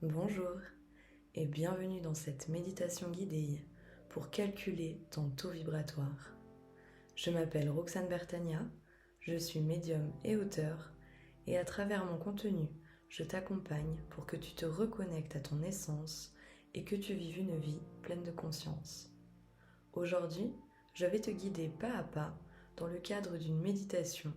Bonjour et bienvenue dans cette méditation guidée pour calculer ton taux vibratoire. Je m'appelle Roxane Bertagna, je suis médium et auteur et à travers mon contenu, je t'accompagne pour que tu te reconnectes à ton essence et que tu vives une vie pleine de conscience. Aujourd'hui, je vais te guider pas à pas dans le cadre d'une méditation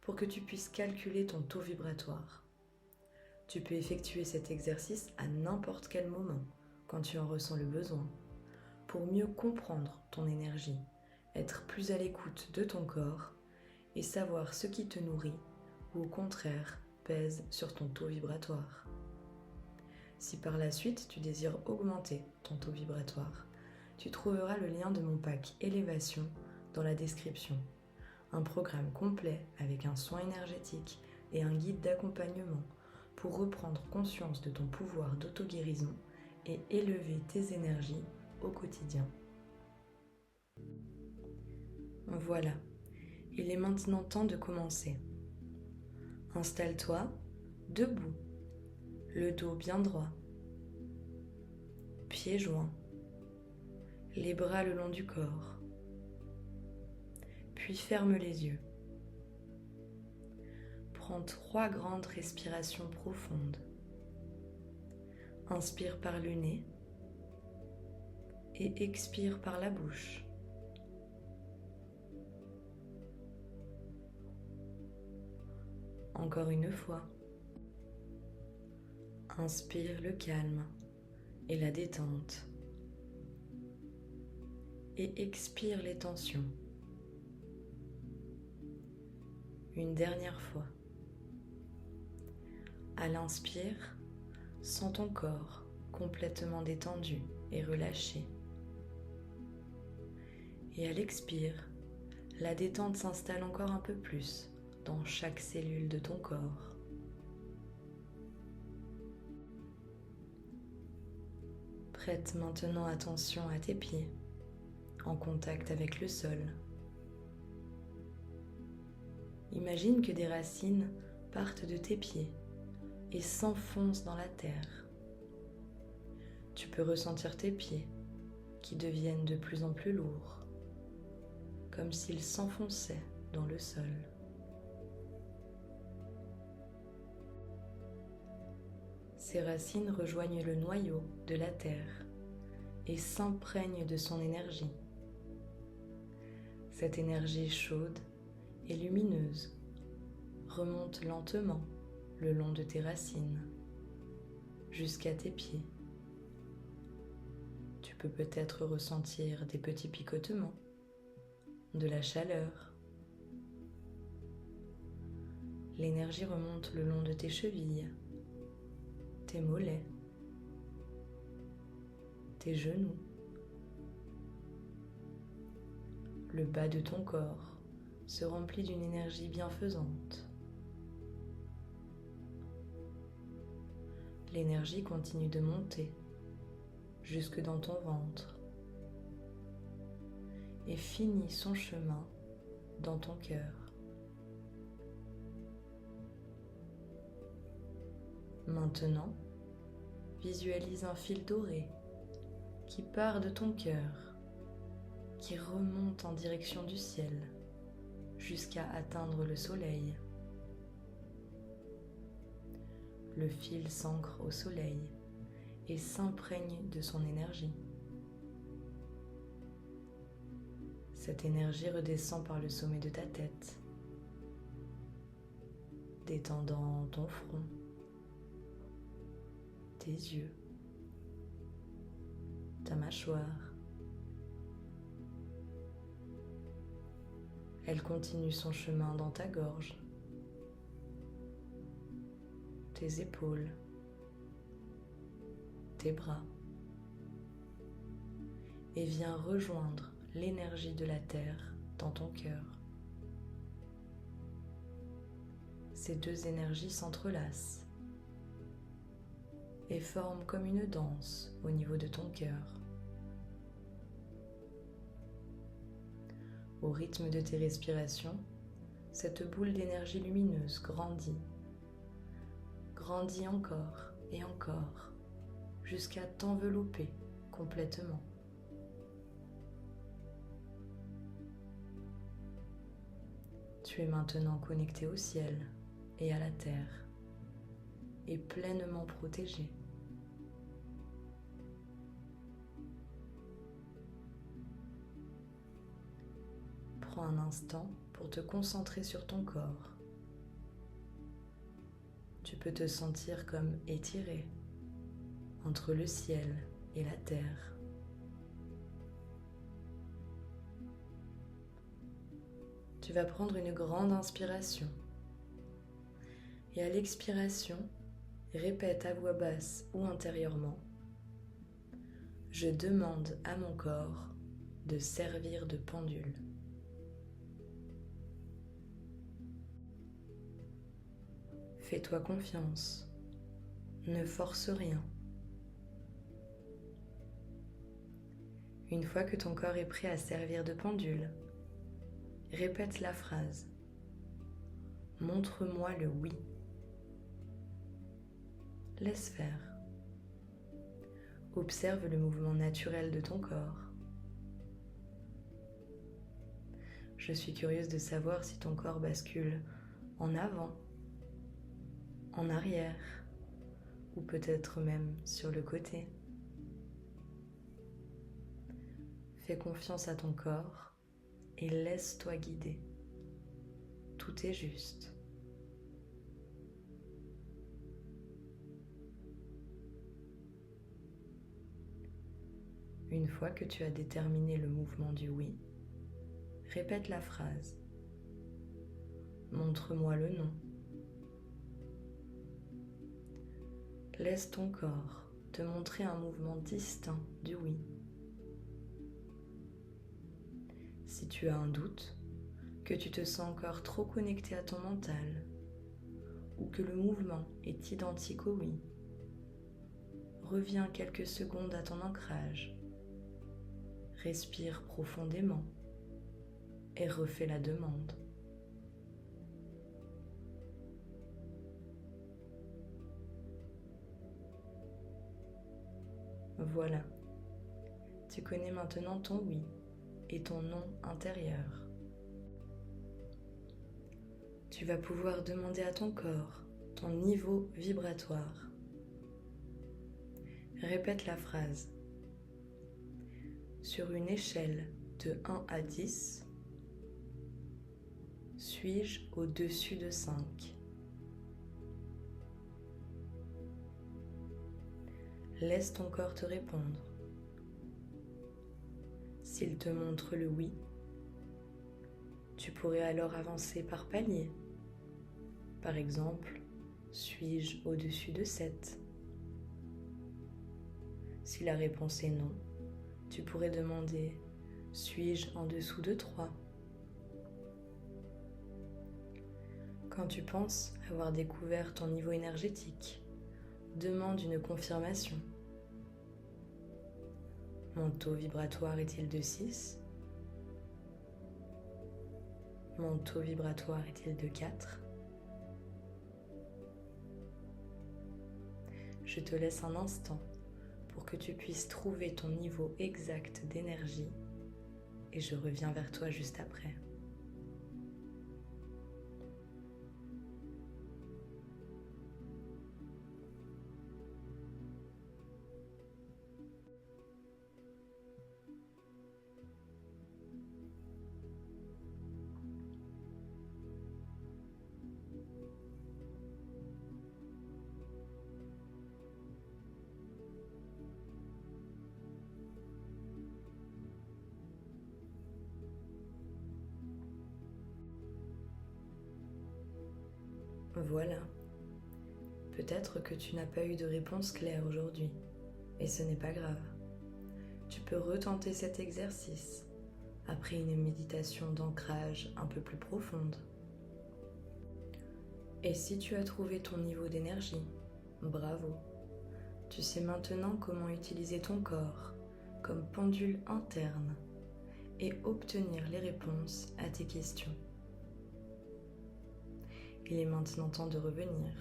pour que tu puisses calculer ton taux vibratoire. Tu peux effectuer cet exercice à n'importe quel moment, quand tu en ressens le besoin, pour mieux comprendre ton énergie, être plus à l'écoute de ton corps et savoir ce qui te nourrit ou au contraire pèse sur ton taux vibratoire. Si par la suite tu désires augmenter ton taux vibratoire, tu trouveras le lien de mon pack Élévation dans la description. Un programme complet avec un soin énergétique et un guide d'accompagnement pour reprendre conscience de ton pouvoir d'auto-guérison et élever tes énergies au quotidien. Voilà, il est maintenant temps de commencer. Installe-toi debout, le dos bien droit, pieds joints, les bras le long du corps, puis ferme les yeux. Prends 3 grandes respirations profondes. Inspire par le nez et expire par la bouche. Encore une fois. Inspire le calme et la détente. Et expire les tensions. Une dernière fois. À l'inspire, sens ton corps complètement détendu et relâché. Et à l'expire, la détente s'installe encore un peu plus dans chaque cellule de ton corps. Prête maintenant attention à tes pieds, en contact avec le sol. Imagine que des racines partent de tes pieds et s'enfoncent dans la terre. Tu peux ressentir tes pieds qui deviennent de plus en plus lourds, comme s'ils s'enfonçaient dans le sol. Ces racines rejoignent le noyau de la terre et s'imprègnent de son énergie. Cette énergie chaude et lumineuse remonte lentement le long de tes racines jusqu'à tes pieds. Tu peux peut-être ressentir des petits picotements, de la chaleur. L'énergie remonte le long de tes chevilles, tes mollets, tes genoux, le bas de ton corps se remplit d'une énergie bienfaisante. L'énergie continue de monter jusque dans ton ventre et finit son chemin dans ton cœur. Maintenant, visualise un fil doré qui part de ton cœur, qui remonte en direction du ciel jusqu'à atteindre le soleil. Le fil s'ancre au soleil et s'imprègne de son énergie. Cette énergie redescend par le sommet de ta tête, détendant ton front, tes yeux, ta mâchoire. Elle continue son chemin dans ta gorge, tes épaules, tes bras, et vient rejoindre l'énergie de la terre dans ton cœur. Ces deux énergies s'entrelacent et forment comme une danse au niveau de ton cœur. Au rythme de tes respirations, cette boule d'énergie lumineuse grandit encore et encore, jusqu'à t'envelopper complètement. Tu es maintenant connecté au ciel et à la terre et pleinement protégé. Prends un instant pour te concentrer sur ton corps. Tu peux te sentir comme étiré entre le ciel et la terre. Tu vas prendre une grande inspiration et à l'expiration, répète à voix basse ou intérieurement: je demande à mon corps de servir de pendule. Fais-toi confiance, ne force rien. Une fois que ton corps est prêt à servir de pendule, répète la phrase: montre-moi le oui. Laisse faire. Observe le mouvement naturel de ton corps. Je suis curieuse de savoir si ton corps bascule en avant, en arrière, ou peut-être même sur le côté. Fais confiance à ton corps et laisse-toi guider. Tout est juste. Une fois que tu as déterminé le mouvement du oui, répète la phrase: montre-moi le non. Laisse ton corps te montrer un mouvement distinct du oui. Si tu as un doute, que tu te sens encore trop connecté à ton mental, ou que le mouvement est identique au oui, reviens quelques secondes à ton ancrage, respire profondément et refais la demande. Voilà, tu connais maintenant ton oui et ton non intérieur. Tu vas pouvoir demander à ton corps ton niveau vibratoire. Répète la phrase: sur une échelle de 1 à 10, suis-je au-dessus de 5? Laisse ton corps te répondre. S'il te montre le oui, tu pourrais alors avancer par palier. Par exemple, suis-je au-dessus de 7? Si la réponse est non, tu pourrais demander: suis-je en dessous de 3? Quand tu penses avoir découvert ton niveau énergétique, demande une confirmation. Mon taux vibratoire est-il de 6? Mon taux vibratoire est-il de 4? Je te laisse un instant pour que tu puisses trouver ton niveau exact d'énergie et je reviens vers toi juste après. Voilà. Peut-être que tu n'as pas eu de réponse claire aujourd'hui, et ce n'est pas grave. Tu peux retenter cet exercice après une méditation d'ancrage un peu plus profonde. Et si tu as trouvé ton niveau d'énergie, bravo. Tu sais maintenant comment utiliser ton corps comme pendule interne et obtenir les réponses à tes questions. Il est maintenant temps de revenir.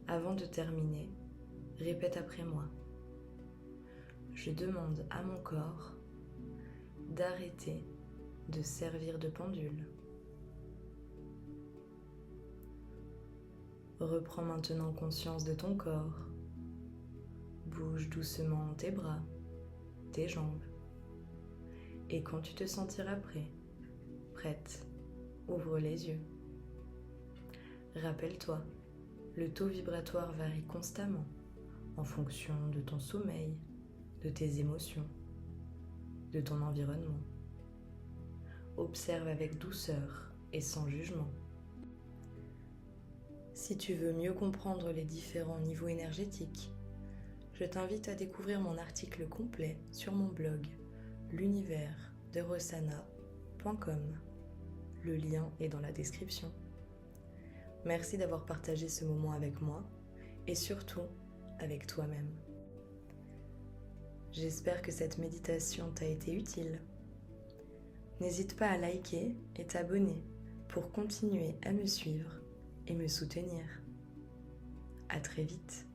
Avant de terminer, Répète après moi. Je demande à mon corps d'arrêter de servir de pendule. Reprends maintenant conscience de ton corps. Bouge doucement tes bras, tes jambes. Et quand tu te sentiras prêt, prête, ouvre les yeux. Rappelle-toi, le taux vibratoire varie constamment en fonction de ton sommeil, de tes émotions, de ton environnement. Observe avec douceur et sans jugement. Si tu veux mieux comprendre les différents niveaux énergétiques, je t'invite à découvrir mon article complet sur mon blog l'univers-de-rosana.com. Le lien est dans la description. Merci d'avoir partagé ce moment avec moi et surtout avec toi-même. J'espère que cette méditation t'a été utile. N'hésite pas à liker et t'abonner pour continuer à me suivre et me soutenir. À très vite.